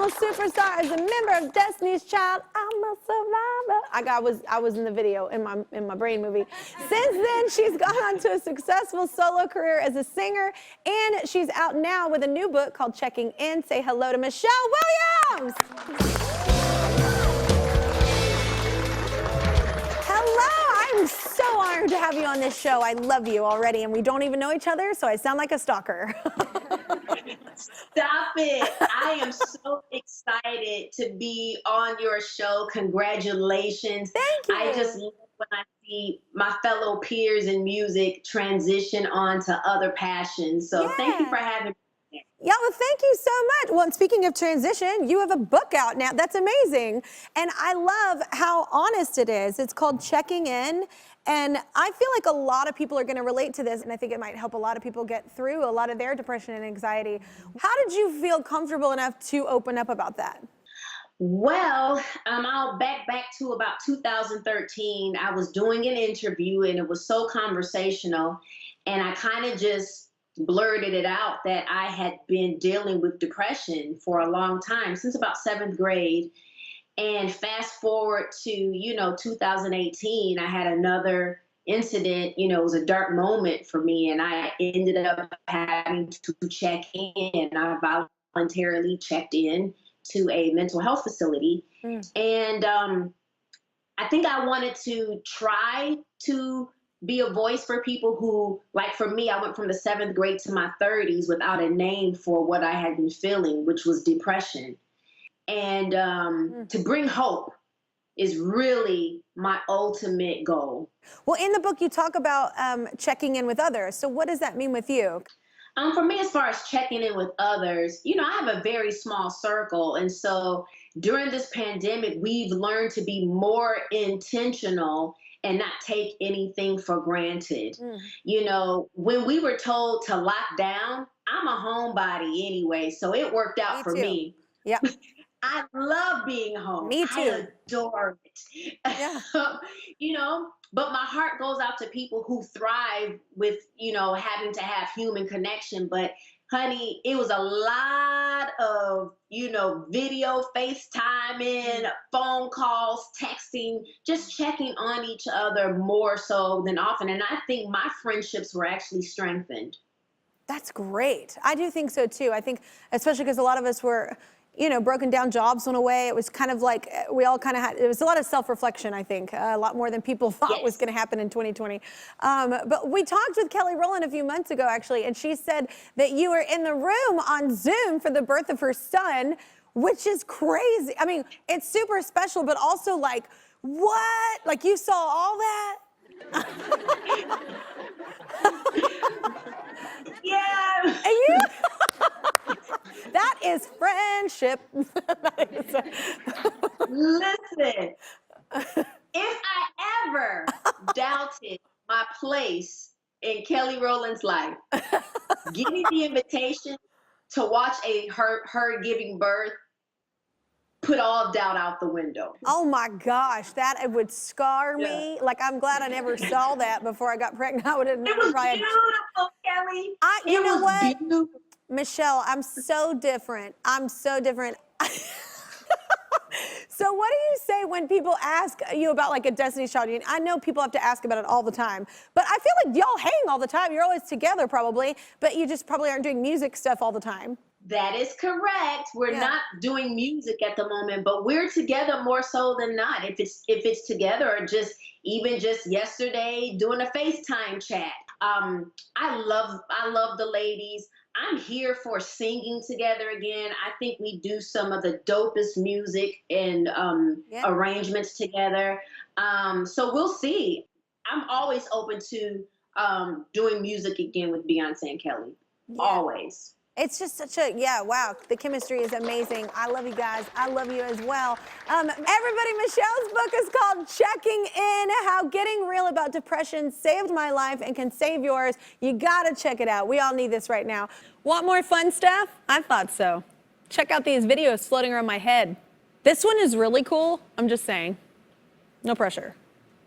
international superstar, as a member of Destiny's Child. I'm a survivor. I was in the video in my brain movie. Since then, she's gone on to a successful solo career as a singer, and she's out now with a new book called Checking In. Say hello to Michelle Williams. Hello, I'm so honored to have you on this show. I love you already, and we don't even know each other, so I sound like a stalker. Stop it. I am so excited to be on your show. Congratulations. Thank you. I just love when I see my fellow peers in music transition on to other passions. So thank you for having me. Yeah, well, thank you so much. Well, and speaking of transition, you have a book out now. That's amazing. And I love how honest it is. It's called Checking In. And I feel like a lot of people are going to relate to this, and I think it might help a lot of people get through a lot of their depression and anxiety. How did you feel comfortable enough to open up about that? Well, I'll back to about 2013. I was doing an interview, and it was so conversational, and I kind of just blurted it out that I had been dealing with depression for a long time, since about 7th grade. And fast forward to, 2018, I had another incident. It was a dark moment for me, and I ended up having to check in. I voluntarily checked in to a mental health facility. And I think I wanted to try to be a voice for people who, like for me, I went from the 7th grade to my 30s without a name for what I had been feeling, which was depression. And to bring hope is really my ultimate goal. Well, in the book, you talk about checking in with others. So what does that mean with you? For me, as far as checking in with others, I have a very small circle. And so during this pandemic, we've learned to be more intentional and not take anything for granted. When we were told to lock down, I'm a homebody anyway, so it worked out for me. Yep. I love being home. Me too. I adore it. Yeah. But my heart goes out to people who thrive with, having to have human connection. But honey, it was a lot of, video, FaceTiming, phone calls, texting, just checking on each other more so than often. And I think my friendships were actually strengthened. That's great. I do think so too. I think, especially because a lot of us were, broken down jobs went away. It was kind of like we all kind of had, it was a lot of self-reflection, I think, a lot more than people thought was going to happen in 2020. But we talked with Kelly Rowland a few months ago, actually, and she said that you were in the room on Zoom for the birth of her son, which is crazy. I mean, it's super special, but also like, what? Like you saw all that? Yeah. And you? That is friendship. Listen, if I ever doubted my place in Kelly Rowland's life, getting the invitation to watch her giving birth put all doubt out the window. Oh my gosh, that it would scar me. Like, I'm glad I never saw that before I got pregnant. I would have never. It was beautiful, Kelly. You know what? Beautiful. Michelle, I'm so different. I'm so different. So what do you say when people ask you about like a Destiny's Child? I know people have to ask about it all the time, but I feel like y'all hang all the time. You're always together probably, but you just probably aren't doing music stuff all the time. That is correct. We're not doing music at the moment, but we're together more so than not. If it's together or just yesterday doing a FaceTime chat. I love the ladies. I'm here for singing together again. I think we do some of the dopest music and arrangements together. So we'll see. I'm always open to doing music again with Beyoncé and Kelly. Always. It's just such a, wow, the chemistry is amazing. I love you guys. I love you as well. Everybody, Michelle's book is called Checking In, How Getting Real About Depression Saved My Life and Can Save Yours. You gotta check it out. We all need this right now. Want more fun stuff? I thought so. Check out these videos floating around my head. This one is really cool. I'm just saying. No pressure.